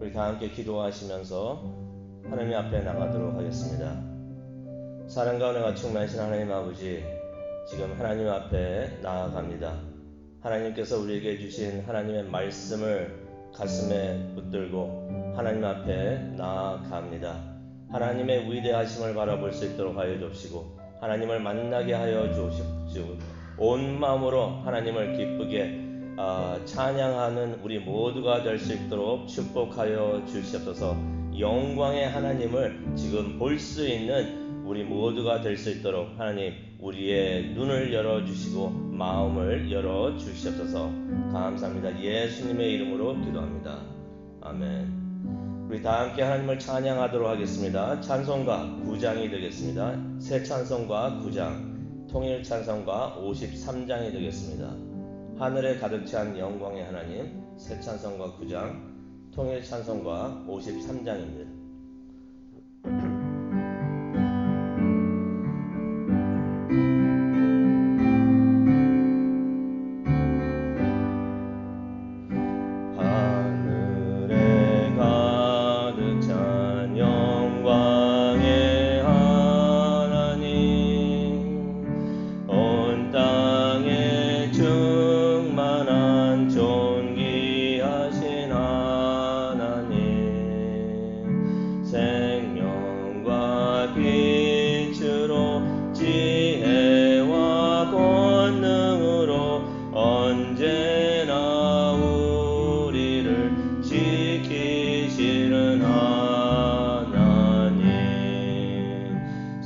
우리 다 함께 기도하시면서 하나님 앞에 나가도록 하겠습니다. 사랑과 은혜가 충만하신 하나님 아버지, 지금 하나님 앞에 나아갑니다. 하나님께서 우리에게 주신 하나님의 말씀을 가슴에 붙들고 하나님 앞에 나아갑니다. 하나님의 위대하심을 바라볼 수 있도록 하여 주시고 하나님을 만나게 하여 주시고 온 마음으로 하나님을 기쁘게 찬양하는 우리 모두가 될 수 있도록 축복하여 주시옵소서. 영광의 하나님을 지금 볼 수 있는 우리 모두가 될 수 있도록 하나님 우리의 눈을 열어주시고 마음을 열어주시옵소서. 감사합니다. 예수님의 이름으로 기도합니다. 아멘. 우리 다 함께 하나님을 찬양하도록 하겠습니다. 찬송가 9장이 되겠습니다. 새 찬송가 9장, 통일 찬송가 53장이 되겠습니다. 하늘에 가득 찬 영광의 하나님, 새 찬송가 9장, 통일 찬송가 53장입니다.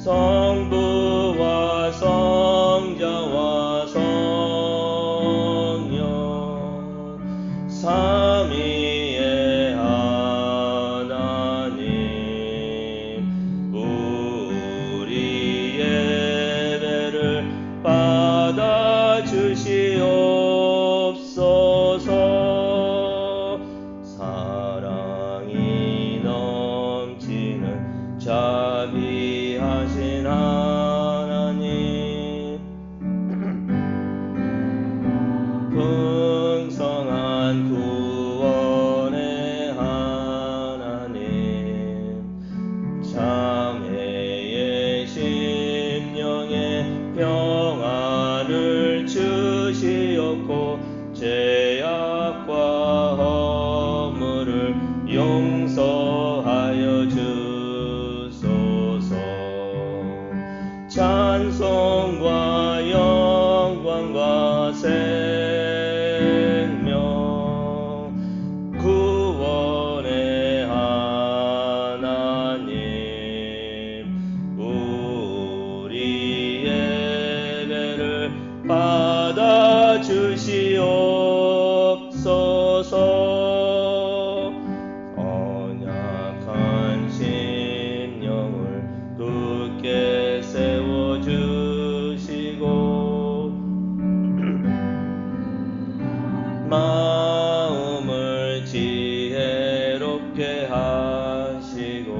성부와 성자와 성령 삼위의 하나님, 우리 예배를 받아 주시옵소서. 사랑이 넘치는 자비하신 하나님, 풍성한 구원의 하나님, 장애의 심령에 평안을 주시옵고 죄악과 허물을 용서하여 주소서. 찬송과 영광과 생명, 구원의 하나님, 우리 예배를 받아 주시옵소서. 언약한 심령을 굳게 세워주시고 마음을 지혜롭게 하시고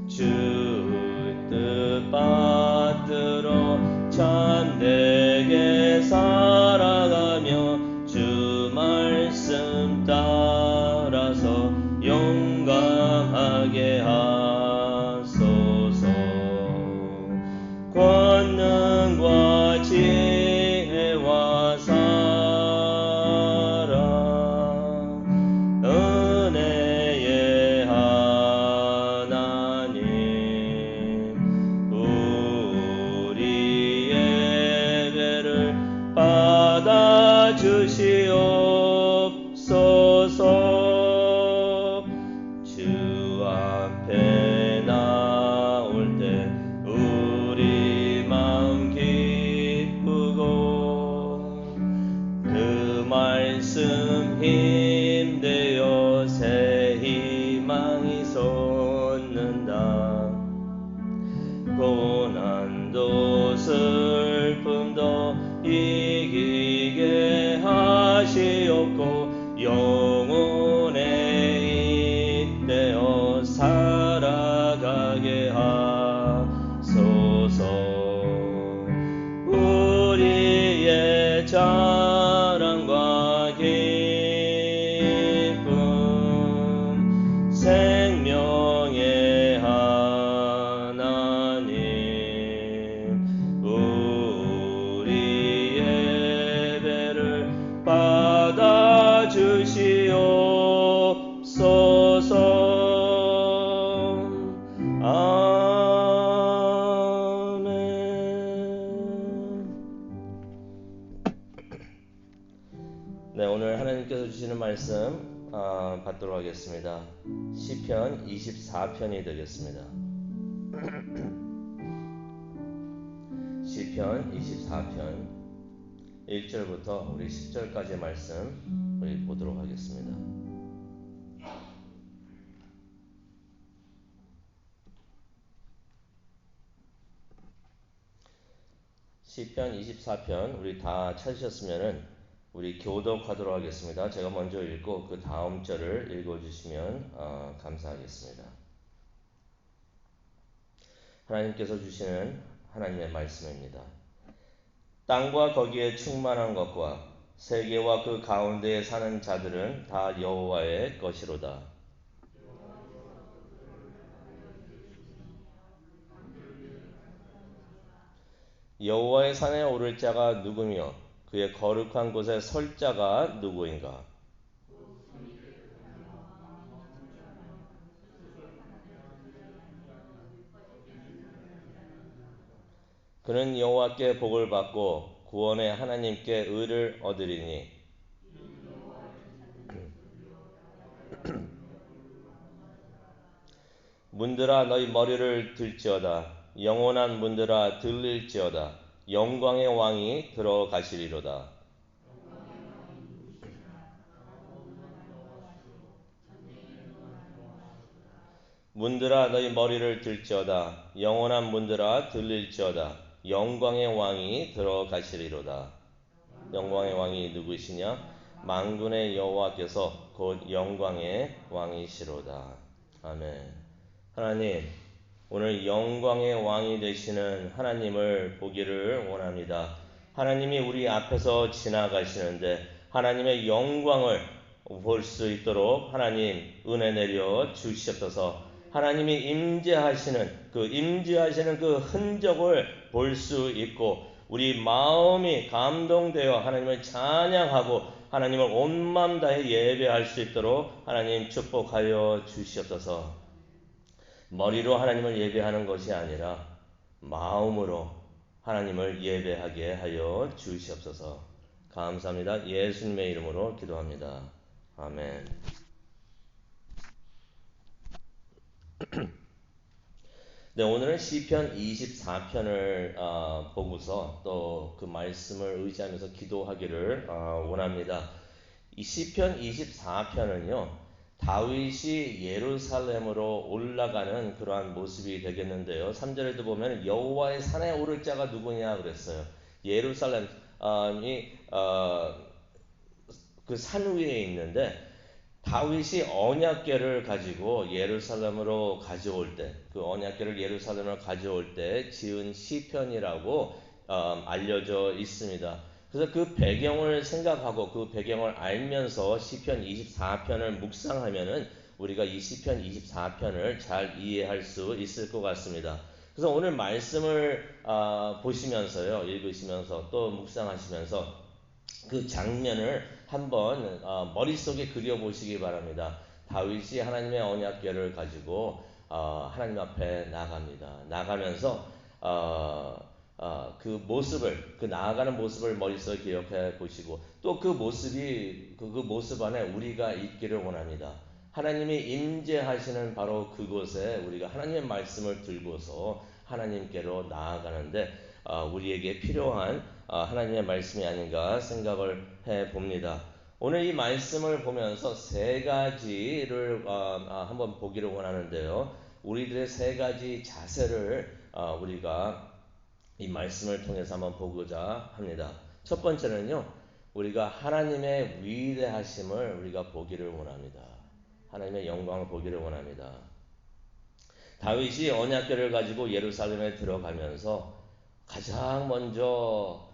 주 뜻 받들어 참되게 살아가며 주 말씀 따라서 용감하게 하소서. 권능과 지혜와 사랑, 은혜의 하나님, 우리 예배를 받아 주시옵소서. 주 앞에 나올 때 우리 마음 기쁘고 그 말씀 힘되어 새 희망이 솟는다. 고난도 슬픔도 이기게 하시옵고 영혼에 잇대어 살아가게 하소서. 우리의 자랑과 기쁨 네, 오늘 하나님께서 주시는 말씀 받도록 하겠습니다. 시편 24편이 되겠습니다. 시편 24편 1절부터 우리 10절까지의 말씀 우리 보도록 하겠습니다. 시편 24편 우리 다 찾으셨으면은 우리 교독하도록 하겠습니다. 제가 먼저 읽고 그 다음 절을 읽어주시면 감사하겠습니다. 하나님께서 주시는 하나님의 말씀입니다. 땅과 거기에 충만한 것과 세계와 그 가운데에 사는 자들은 다 여호와의 것이로다. 여호와의 산에 오를 자가 누구며 그의 거룩한 곳에 설 자가 누구인가? 그는 여호와께 복을 받고 구원의 하나님께 의를 얻으리니 문들아 너희 머리를 들지어다. 영원한 문들아 들릴지어다. 영광의 왕이 들어가시리로다. 문들아 너희 머리를 들지어다. 영원한 문들아 들릴지어다. 영광의 왕이 들어가시리로다. 영광의 왕이 누구시냐? 만군의 여호와께서 곧 영광의 왕이시로다. 아멘. 하나님, 오늘 영광의 왕이 되시는 하나님을 보기를 원합니다. 하나님이 우리 앞에서 지나가시는데 하나님의 영광을 볼 수 있도록 하나님 은혜 내려 주시옵소서. 하나님이 임재하시는 그 흔적을 볼 수 있고 우리 마음이 감동되어 하나님을 찬양하고 하나님을 온 마음 다해 예배할 수 있도록 하나님 축복하여 주시옵소서. 머리로 하나님을 예배하는 것이 아니라 마음으로 하나님을 예배하게 하여 주시옵소서. 감사합니다. 예수님의 이름으로 기도합니다. 아멘. 네, 오늘은 시편 24편을 보고서 또 그 말씀을 의지하면서 기도하기를 원합니다. 이 시편 24편은요. 다윗이 예루살렘으로 올라가는 그러한 모습이 되겠는데요. 3절에도 보면 여호와의 산에 오를 자가 누구냐 그랬어요. 예루살렘이 그 산 위에 있는데 다윗이 언약궤를 가지고 예루살렘으로 가져올 때, 그 언약궤를 예루살렘으로 가져올 때 지은 시편이라고 알려져 있습니다. 그래서 그 배경을 생각하고 그 배경을 알면서 시편 24편을 묵상하면은 우리가 이 시편 24편을 잘 이해할 수 있을 것 같습니다. 그래서 오늘 말씀을 보시면서요, 읽으시면서 또 묵상하시면서 그 장면을 한번 머릿속에 그려보시기 바랍니다. 다윗이 하나님의 언약궤를 가지고 하나님 앞에 나갑니다. 나가면서 그 모습을, 그 나아가는 모습을 머릿속에 기억해 보시고 또 그 모습이 그 모습 안에 우리가 있기를 원합니다. 하나님이 임재하시는 바로 그곳에 우리가 하나님의 말씀을 들고서 하나님께로 나아가는데 우리에게 필요한 하나님의 말씀이 아닌가 생각을 해 봅니다. 오늘 이 말씀을 보면서 세 가지를 한번 보기를 원하는데요. 우리들의 세 가지 자세를 우리가 이 말씀을 통해서 한번 보고자 합니다. 첫 번째는요. 우리가 하나님의 위대하심을 우리가 보기를 원합니다. 하나님의 영광을 보기를 원합니다. 다윗이 언약궤를 가지고 예루살렘에 들어가면서 가장 먼저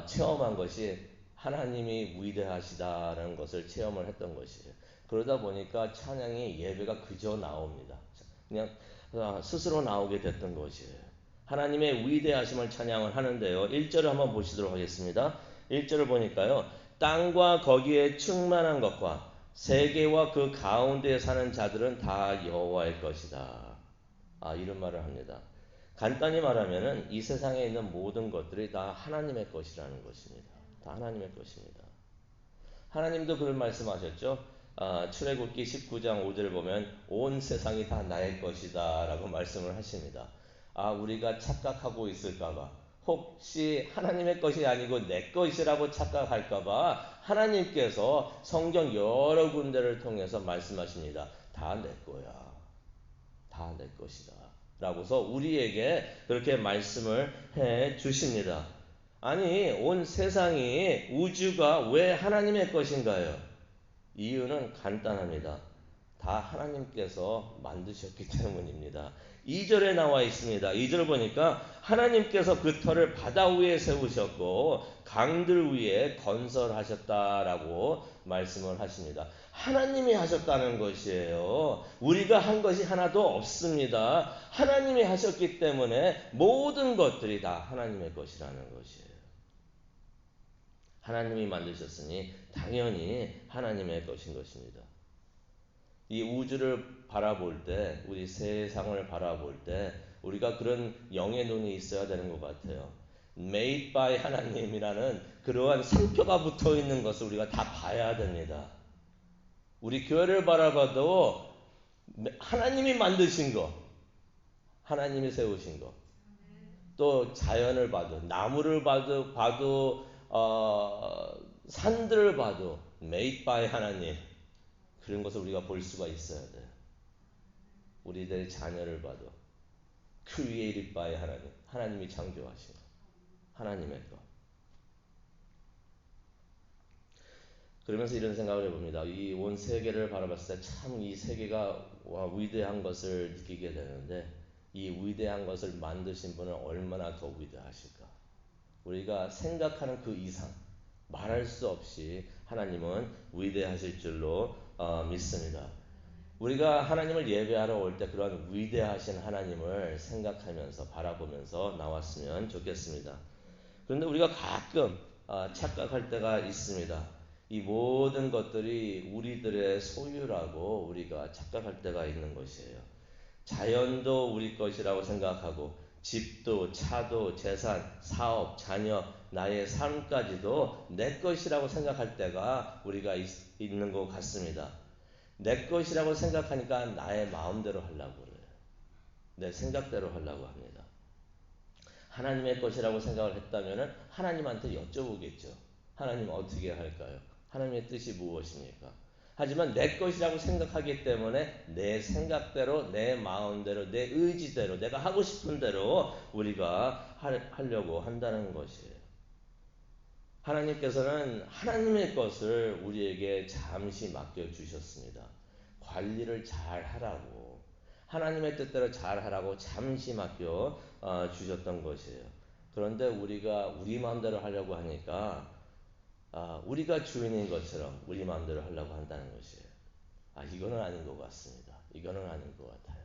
체험한 것이 하나님이 위대하시다라는 것을 체험을 했던 것이에요. 그러다 보니까 찬양이 예배가 그저 나옵니다. 그냥 스스로 나오게 됐던 것이에요. 하나님의 위대하심을 찬양을 하는데요. 1절을 한번 보시도록 하겠습니다. 1절을 보니까요. 땅과 거기에 충만한 것과 세계와 그 가운데에 사는 자들은 다 여호와의 것이다. 이런 말을 합니다. 간단히 말하면은 이 세상에 있는 모든 것들이 다 하나님의 것이라는 것입니다. 다 하나님의 것입니다. 하나님도 그런 말씀하셨죠. 출애굽기 19장 5절을 보면 온 세상이 다 나의 것이다 라고 말씀을 하십니다. 우리가 착각하고 있을까봐, 혹시 하나님의 것이 아니고 내 것이라고 착각할까봐 하나님께서 성경 여러 군데를 통해서 말씀하십니다. 다 내 거야. 다 내 것이다 라고서 우리에게 그렇게 말씀을 해 주십니다. 아니, 온 세상이, 우주가 왜 하나님의 것인가요? 이유는 간단합니다. 다 하나님께서 만드셨기 때문입니다. 2절에 나와 있습니다. 2절 보니까 하나님께서 그 터를 바다 위에 세우셨고 강들 위에 건설하셨다라고 말씀을 하십니다. 하나님이 하셨다는 것이에요. 우리가 한 것이 하나도 없습니다. 하나님이 하셨기 때문에 모든 것들이 다 하나님의 것이라는 것이에요. 하나님이 만드셨으니 당연히 하나님의 것인 것입니다. 이 우주를 바라볼 때, 우리 세상을 바라볼 때 우리가 그런 영의 눈이 있어야 되는 것 같아요. Made by 하나님이라는 그러한 상표가 붙어 있는 것을 우리가 다 봐야 됩니다. 우리 교회를 바라봐도 하나님이 만드신 거, 하나님이 세우신 거, 또 자연을 봐도, 나무를 봐도 산들을 봐도 made by 하나님, 그런 것을 우리가 볼 수가 있어야 돼요. 우리들의 자녀를 봐도 created by 하나님, 하나님이 창조하신 것, 하나님의 것. 그러면서 이런 생각을 해봅니다. 이 온 세계를 바라봤을 때 참 이 세계가 위대한 것을 느끼게 되는데, 이 위대한 것을 만드신 분은 얼마나 더 위대하실까. 우리가 생각하는 그 이상, 말할 수 없이 하나님은 위대하실 줄로 믿습니다. 우리가 하나님을 예배하러 올 때 그런 위대하신 하나님을 생각하면서 바라보면서 나왔으면 좋겠습니다. 그런데 우리가 가끔 착각할 때가 있습니다. 이 모든 것들이 우리들의 소유라고 우리가 착각할 때가 있는 것이에요. 자연도 우리 것이라고 생각하고, 집도, 차도, 재산, 사업, 자녀, 나의 삶까지도 내 것이라고 생각할 때가 우리가 있는 것 같습니다. 내 것이라고 생각하니까 나의 마음대로 하려고 그래요. 내 생각대로 하려고 합니다. 하나님의 것이라고 생각을 했다면 하나님한테 여쭤보겠죠. 하나님 어떻게 할까요? 하나님의 뜻이 무엇입니까? 하지만 내 것이라고 생각하기 때문에 내 생각대로, 내 마음대로, 내 의지대로, 내가 하고 싶은 대로 우리가 하려고 한다는 것이에요. 하나님께서는 하나님의 것을 우리에게 잠시 맡겨주셨습니다. 관리를 잘 하라고, 하나님의 뜻대로 잘 하라고 잠시 맡겨 주셨던 것이에요. 그런데 우리가 우리 마음대로 하려고 하니까 우리가 주인인 것처럼 우리 마음대로 하려고 한다는 것이에요. 이거는 아닌 것 같습니다. 이거는 아닌 것 같아요.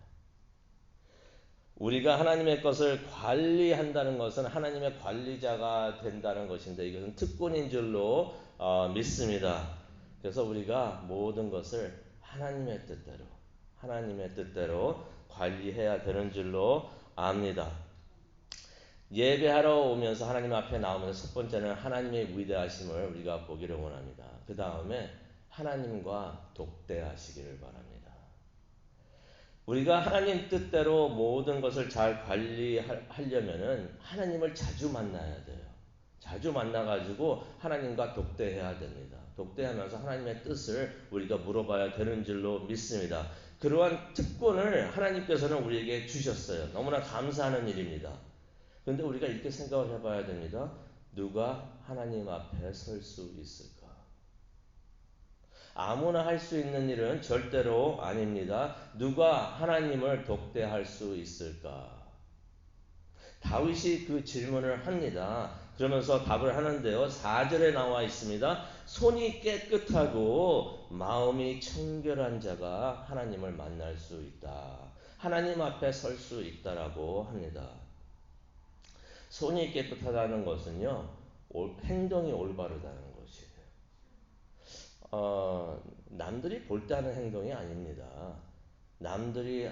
우리가 하나님의 것을 관리한다는 것은 하나님의 관리자가 된다는 것인데, 이것은 특권인 줄로 믿습니다. 그래서 우리가 모든 것을 하나님의 뜻대로 관리해야 되는 줄로 압니다. 예배하러 오면서 하나님 앞에 나오면서 첫 번째는 하나님의 위대하심을 우리가 보기를 원합니다. 그 다음에 하나님과 독대하시기를 바랍니다. 우리가 하나님 뜻대로 모든 것을 잘 관리하려면은 하나님을 자주 만나야 돼요. 자주 만나가지고 하나님과 독대해야 됩니다. 독대하면서 하나님의 뜻을 우리가 물어봐야 되는 줄로 믿습니다. 그러한 특권을 하나님께서는 우리에게 주셨어요. 너무나 감사하는 일입니다. 그런데 우리가 이렇게 생각을 해봐야 됩니다. 누가 하나님 앞에 설 수 있을까? 아무나 할 수 있는 일은 절대로 아닙니다. 누가 하나님을 독대할 수 있을까? 다윗이 그 질문을 합니다. 그러면서 답을 하는데요. 4절에 나와 있습니다. 손이 깨끗하고 마음이 청결한 자가 하나님을 만날 수 있다. 하나님 앞에 설 수 있다라고 합니다. 손이 깨끗하다는 것은요, 행동이 올바르다는 것이에요. 남들이 볼 때 하는 행동이 아닙니다. 남들이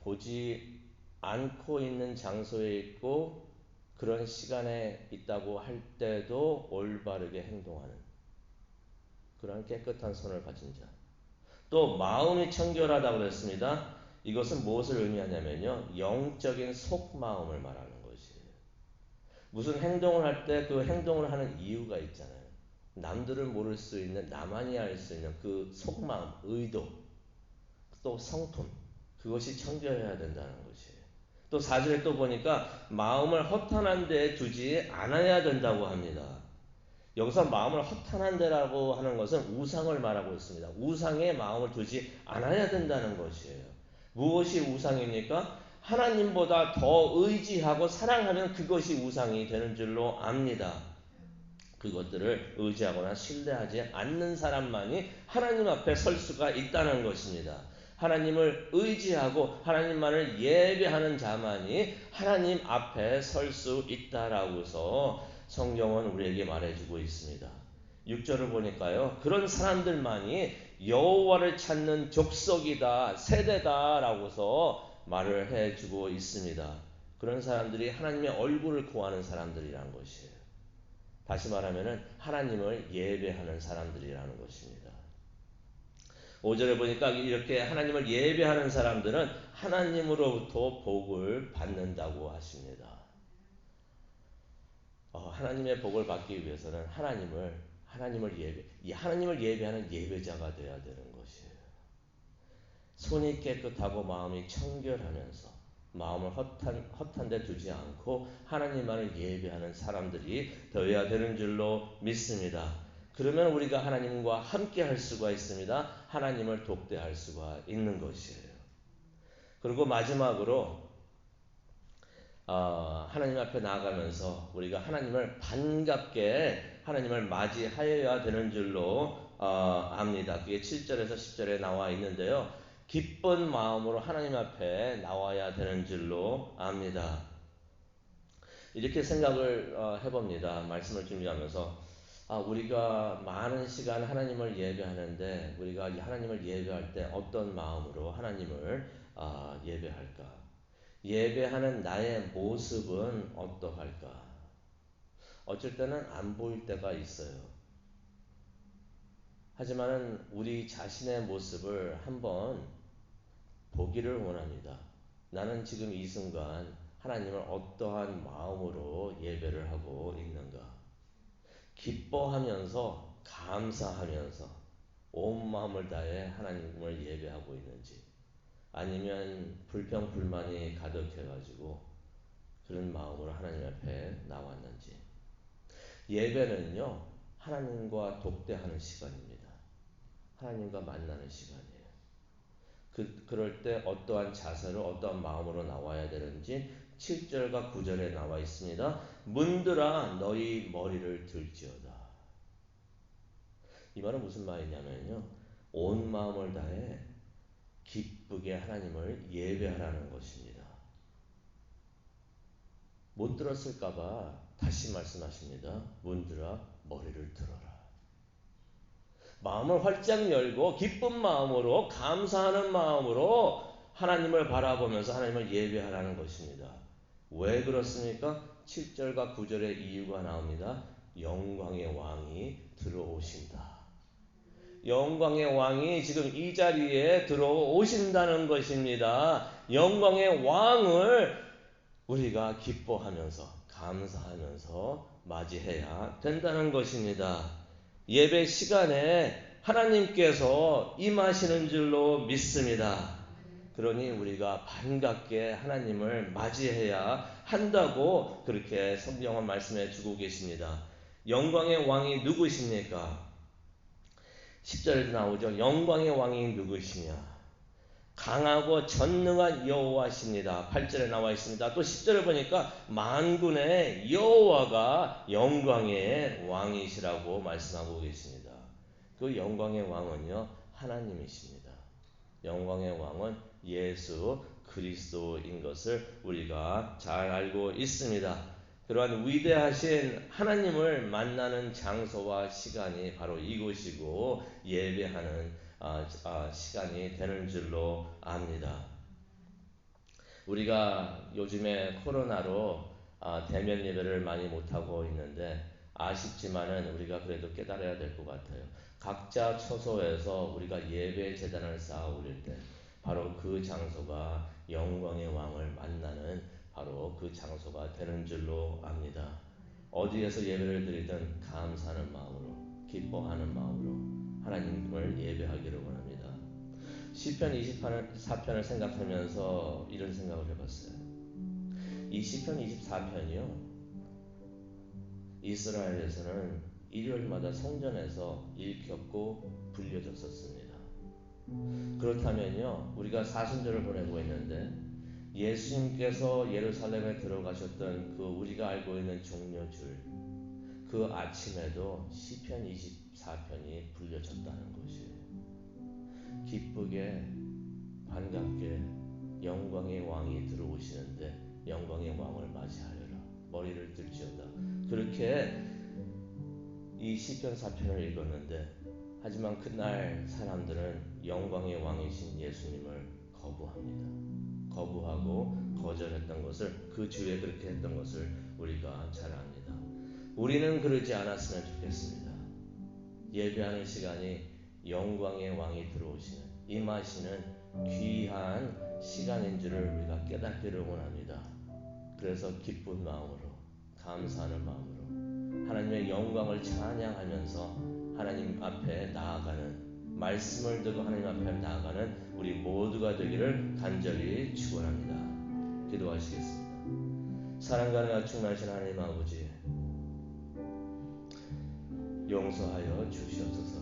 보지 않고 있는 장소에 있고 그런 시간에 있다고 할 때도 올바르게 행동하는, 그러한 깨끗한 손을 가진 자. 또 마음이 청결하다고 그랬습니다. 이것은 무엇을 의미하냐면요. 영적인 속마음을 말하는 것이에요. 무슨 행동을 할 때 그 행동을 하는 이유가 있잖아요. 남들은 모를 수 있는, 나만이 알 수 있는 그 속마음, 의도, 또 성품, 그것이 청결해야 된다는 것이에요. 또 4절에 또 보니까 마음을 허탄한 데에 두지 않아야 된다고 합니다. 여기서 마음을 허탄한 데라고 하는 것은 우상을 말하고 있습니다. 우상에 마음을 두지 않아야 된다는 것이에요. 무엇이 우상입니까? 하나님보다 더 의지하고 사랑하면 그것이 우상이 되는 줄로 압니다. 그것들을 의지하거나 신뢰하지 않는 사람만이 하나님 앞에 설 수가 있다는 것입니다. 하나님을 의지하고 하나님만을 예배하는 자만이 하나님 앞에 설 수 있다라고서 성경은 우리에게 말해주고 있습니다. 6절을 보니까요. 그런 사람들만이 여호와를 찾는 족속이다, 세대다라고서 말을 해주고 있습니다. 그런 사람들이 하나님의 얼굴을 구하는 사람들이란 것이에요. 다시 말하면 하나님을 예배하는 사람들이라는 것입니다. 5절에 보니까 이렇게 하나님을 예배하는 사람들은 하나님으로부터 복을 받는다고 하십니다. 하나님의 복을 받기 위해서는 하나님을 예배하는 예배자가 되어야 되는 것이에요. 손이 깨끗하고 마음이 청결하면서 마음을 헛한 데 두지 않고 하나님만을 예배하는 사람들이 되어야 되는 줄로 믿습니다. 그러면 우리가 하나님과 함께 할 수가 있습니다. 하나님을 독대할 수가 있는 것이에요. 그리고 마지막으로 하나님 앞에 나아가면서 우리가 하나님을 반갑게 하나님을 맞이하여야 되는 줄로 압니다. 그게 7절에서 10절에 나와 있는데요. 기쁜 마음으로 하나님 앞에 나와야 되는 줄로 압니다. 이렇게 생각을 해봅니다. 말씀을 준비하면서 우리가 많은 시간 하나님을 예배하는데 우리가 하나님을 예배할 때 어떤 마음으로 하나님을 예배할까? 예배하는 나의 모습은 어떠할까? 어쩔 때는 안 보일 때가 있어요. 하지만 우리 자신의 모습을 한번 보기를 원합니다. 나는 지금 이 순간 하나님을 어떠한 마음으로 예배를 하고 있는가? 기뻐하면서 감사하면서 온 마음을 다해 하나님을 예배하고 있는지 아니면 불평불만이 가득해가지고 그런 마음으로 하나님 앞에 나왔는지. 예배는요 하나님과 독대하는 시간입니다. 하나님과 만나는 시간이에요. 그럴 때 어떠한 자세로 어떠한 마음으로 나와야 되는지 7절과 9절에 나와 있습니다. 문들아 너희 머리를 들지어다. 이 말은 무슨 말이냐면요. 온 마음을 다해 기쁘게 하나님을 예배하라는 것입니다. 못 들었을까봐 다시 말씀하십니다. 문들아 머리를 들어라. 마음을 활짝 열고 기쁜 마음으로 감사하는 마음으로 하나님을 바라보면서 하나님을 예배하라는 것입니다. 왜 그렇습니까? 7절과 9절의 이유가 나옵니다. 영광의 왕이 들어오신다. 영광의 왕이 지금 이 자리에 들어오신다는 것입니다. 영광의 왕을 우리가 기뻐하면서 감사하면서 맞이해야 된다는 것입니다. 예배 시간에 하나님께서 임하시는 줄로 믿습니다. 그러니 우리가 반갑게 하나님을 맞이해야 한다고 그렇게 성경은 말씀해 주고 계십니다. 영광의 왕이 누구십니까? 10절에도 나오죠. 영광의 왕이 누구시냐? 강하고 전능한 여호와십니다. 8절에 나와 있습니다. 또 10절에 보니까 만군의 여호와가 영광의 왕이시라고 말씀하고 계십니다. 그 영광의 왕은요 하나님이십니다. 영광의 왕은 예수 그리스도인 것을 우리가 잘 알고 있습니다. 그러한 위대하신 하나님을 만나는 장소와 시간이 바로 이곳이고 예배하는 시간이 되는 줄로 압니다. 우리가 요즘에 코로나로 대면 예배를 많이 못하고 있는데 아쉽지만은 우리가 그래도 깨달아야 될 것 같아요. 각자 처소에서 우리가 예배 제단을 쌓아 올릴 때 바로 그 장소가 영광의 왕을 만나는 바로 그 장소가 되는 줄로 압니다. 어디에서 예배를 드리든 감사하는 마음으로, 기뻐하는 마음으로 하나님을 예배하기를 원합니다. 시편 24편을 생각하면서 이런 생각을 해봤어요. 이 시편 24편이요, 이스라엘에서는 일요일마다 성전에서 읽혔고 불려졌었습니다. 그렇다면요, 우리가 사순절을 보내고 있는데 예수님께서 예루살렘에 들어가셨던 그 우리가 알고 있는 종려줄, 그 아침에도 시편 24편이 불려졌다는 것이에요. 기쁘게 반갑게 영광의 왕이 들어오시는데 영광의 왕을 맞이하여라, 머리를 들지어다. 그렇게 이 시편 4편을 읽었는데, 하지만 그날 사람들은 영광의 왕이신 예수님을 거부합니다. 거부하고 거절했던 것을, 그 주에 그렇게 했던 것을 우리가 잘 압니다. 우리는 그러지 않았으면 좋겠습니다. 예배하는 시간이 영광의 왕이 들어오시는, 임하시는 귀한 시간인 줄을 우리가 깨닫기를 원합니다. 그래서 기쁜 마음으로, 감사하는 마음으로 하나님의 영광을 찬양하면서 하나님 앞에 나아가는, 말씀을 듣고 하나님 앞에 나아가는 우리 모두가 되기를 간절히 축원합니다. 기도하시겠습니다. 사랑과 은혜가 충만하신 하나님 아버지, 용서하여 주시옵소서.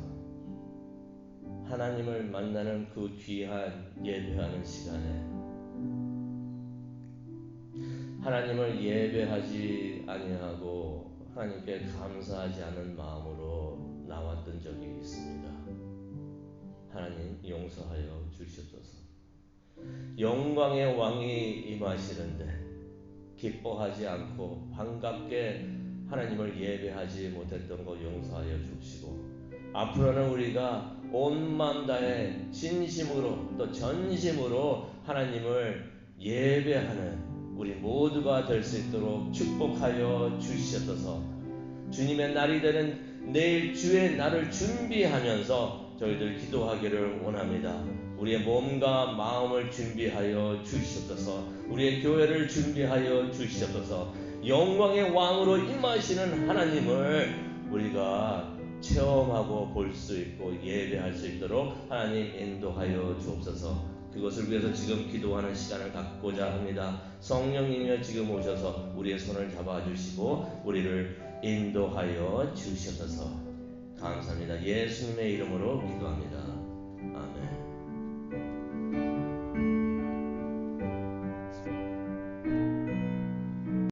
하나님을 만나는 그 귀한 예배하는 시간에 하나님을 예배하지 아니하고 하나님께 감사하지 않은 마음으로 나왔던 적이 있습니다. 하나님 용서하여 주시옵소서. 영광의 왕이 임하시는데 기뻐하지 않고 반갑게 하나님을 예배하지 못했던 것 용서하여 주시고, 앞으로는 우리가 온 마음 다해 진심으로 또 전심으로 하나님을 예배하는 우리 모두가 될 수 있도록 축복하여 주시옵소서. 주님의 날이 되는 내일 주의 날을 준비하면서 저희들 기도하기를 원합니다. 우리의 몸과 마음을 준비하여 주시옵소서. 우리의 교회를 준비하여 주시옵소서. 영광의 왕으로 임하시는 하나님을 우리가 체험하고 볼 수 있고 예배할 수 있도록 하나님 인도하여 주옵소서. 그것을 위해서 지금 기도하는 시간을 갖고자 합니다. 성령님이여 지금 오셔서 우리의 손을 잡아주시고 우리를 인도하여 주시옵소서. 감사합니다. 예수님의 이름으로 기도합니다. 아멘.